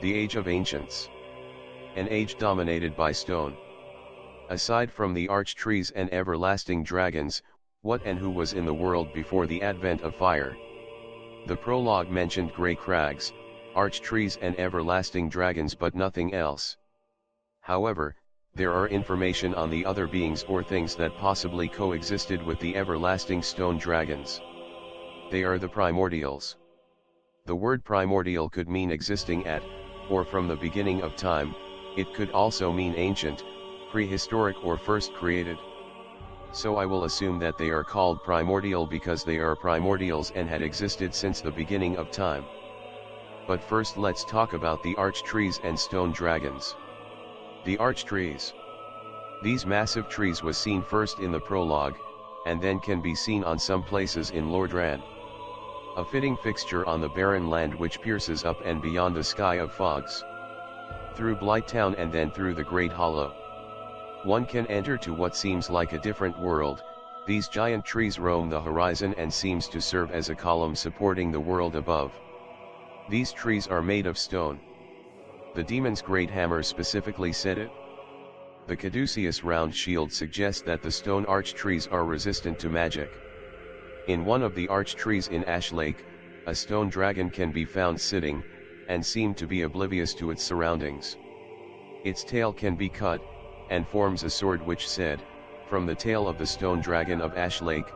The Age of Ancients. An age dominated by stone. Aside from the arch trees and everlasting dragons, what and who was in the world before the advent of fire? The prologue mentioned grey crags, arch trees and everlasting dragons but nothing else. However, there are information on the other beings or things that possibly coexisted with the everlasting stone dragons. They are the primordials. The word primordial could mean existing at, or from the beginning of time. It could also mean ancient, prehistoric or first created. So I will assume that they are called primordial because they are primordials and had existed since the beginning of time. But first let's talk about the arch trees and stone dragons. The arch trees. These massive trees was seen first in the prologue, and then can be seen on some places in Lordran. A fitting fixture on the barren land which pierces up and beyond a sky of fogs. Through Blighttown and then through the Great Hollow. One can enter to what seems like a different world. These giant trees roam the horizon and seems to serve as a column supporting the world above. These trees are made of stone. The demon's great hammer specifically said it. The caduceus round shield suggests that the stone arch trees are resistant to magic. In one of the arch trees in Ash Lake, a stone dragon can be found sitting, and seem to be oblivious to its surroundings. Its tail can be cut, and forms a sword which said, "From the tail of the stone dragon of Ash Lake,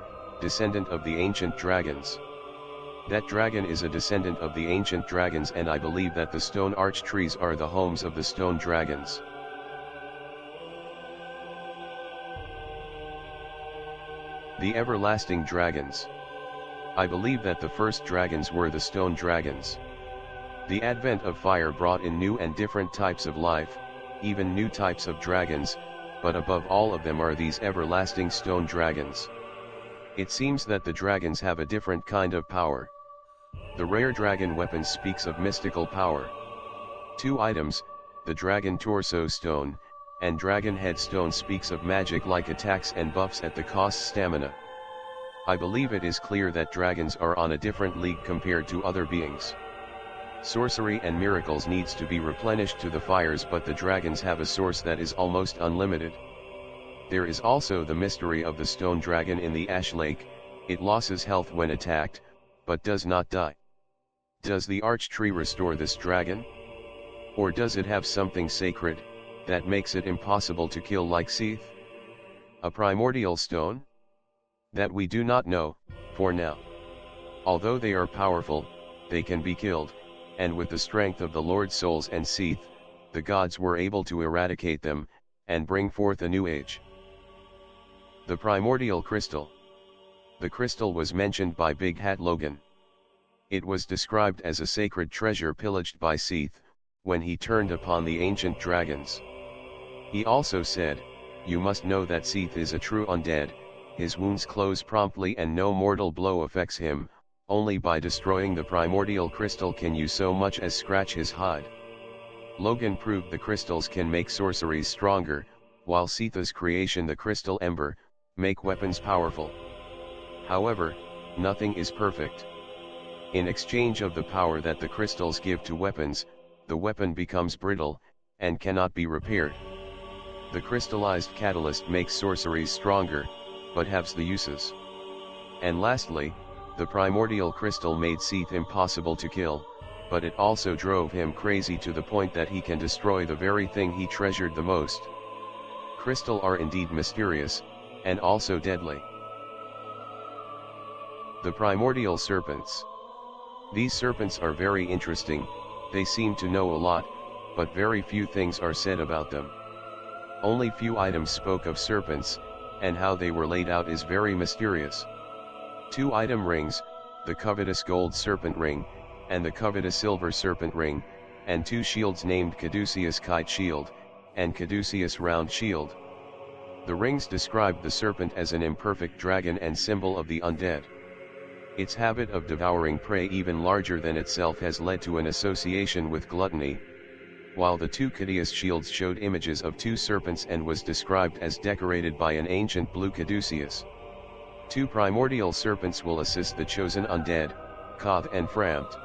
descendant of the ancient dragons." That dragon is a descendant of the ancient dragons, and I believe that the stone arch trees are the homes of the stone dragons. The everlasting dragons. I believe that the first dragons were the stone dragons. The advent of fire brought in new and different types of life, even new types of dragons, but above all of them are these everlasting stone dragons. It seems that the dragons have a different kind of power. The rare dragon weapon speaks of mystical power. 2 items, the dragon torso stone, and dragon head stone speaks of magic-like attacks and buffs at the cost stamina. I believe it is clear that dragons are on a different league compared to other beings. Sorcery and miracles needs to be replenished to the fires, but the dragons have a source that is almost unlimited. There is also the mystery of the stone dragon in the Ash Lake. It loses health when attacked, but does not die. Does the arch tree restore this dragon? Or does it have something sacred, that makes it impossible to kill like Seath? A primordial stone? That we do not know, for now. Although they are powerful, they can be killed, and with the strength of the Lord Souls and Seath, the gods were able to eradicate them, and bring forth a new age. The Primordial Crystal. The crystal was mentioned by Big Hat Logan. It was described as a sacred treasure pillaged by Seath, when he turned upon the ancient dragons. He also said, "You must know that Seath is a true undead, his wounds close promptly and no mortal blow affects him, only by destroying the primordial crystal can you so much as scratch his hide." Logan proved the crystals can make sorceries stronger, while Seath's creation, the crystal ember, make weapons powerful. However, nothing is perfect. In exchange of the power that the crystals give to weapons, the weapon becomes brittle, and cannot be repaired. The crystallized catalyst makes sorceries stronger, but halves the uses. And lastly, the primordial crystal made Seath impossible to kill, but it also drove him crazy to the point that he can destroy the very thing he treasured the most. Crystal are indeed mysterious, and also deadly. The Primordial Serpents. These serpents are very interesting. They seem to know a lot, but very few things are said about them. Only few items spoke of serpents, and how they were laid out is very mysterious. 2 item rings, the Covetous Gold Serpent Ring, and the Covetous Silver Serpent Ring, and 2 shields named Caduceus Kite Shield, and Caduceus Round Shield. The rings described the serpent as an imperfect dragon and symbol of the undead. Its habit of devouring prey even larger than itself has led to an association with gluttony, while the 2 Caduceus shields showed images of 2 serpents and was described as decorated by an ancient blue caduceus. 2 primordial serpents will assist the chosen undead, Koth and Framt.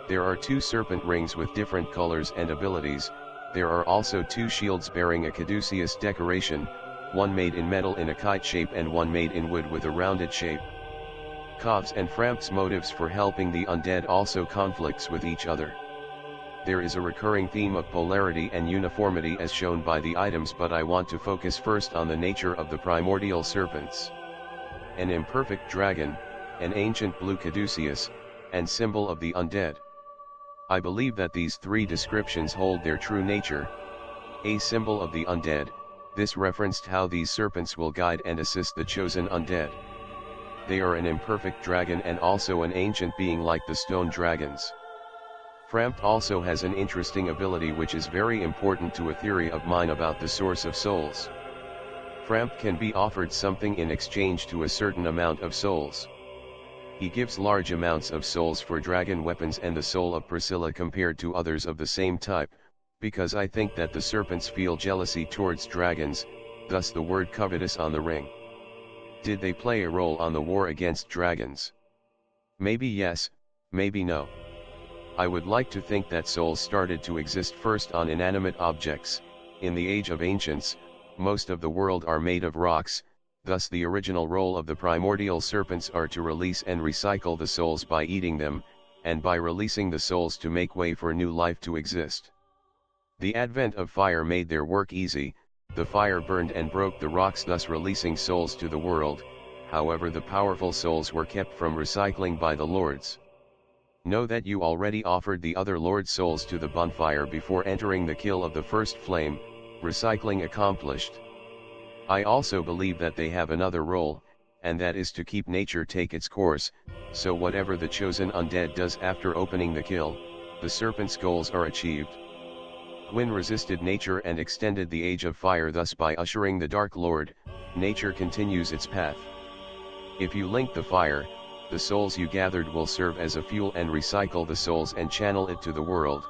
There are 2 serpent rings with different colors and abilities. There are also 2 shields bearing a caduceus decoration, one made in metal in a kite shape and one made in wood with a rounded shape. Kov's and Framp's motives for helping the undead also conflicts with each other. There is a recurring theme of polarity and uniformity as shown by the items, but I want to focus first on the nature of the Primordial Serpents. An imperfect dragon, an ancient blue caduceus, and symbol of the undead. I believe that these 3 descriptions hold their true nature. A symbol of the undead, this referenced how these serpents will guide and assist the chosen undead. They are an imperfect dragon and also an ancient being like the stone dragons. Frampt also has an interesting ability which is very important to a theory of mine about the source of souls. Frampt can be offered something in exchange to a certain amount of souls. He gives large amounts of souls for dragon weapons and the soul of Priscilla compared to others of the same type, because I think that the serpents feel jealousy towards dragons, thus the word covetous on the ring. Did they play a role on the war against dragons? Maybe yes, maybe no. I would like to think that souls started to exist first on inanimate objects. In the Age of Ancients, most of the world are made of rocks, thus the original role of the primordial serpents are to release and recycle the souls by eating them, and by releasing the souls to make way for new life to exist. The advent of fire made their work easy. The fire burned and broke the rocks, thus releasing souls to the world. However, the powerful souls were kept from recycling by the lords. Know that you already offered the other lord's souls to the bonfire before entering the kill of the first flame, recycling accomplished. I also believe that they have another role, and that is to keep nature take its course, so whatever the chosen undead does after opening the kill, the serpent's goals are achieved. Gwyn resisted nature and extended the Age of Fire, thus by ushering the Dark Lord, nature continues its path. If you link the fire, the souls you gathered will serve as a fuel and recycle the souls and channel it to the world.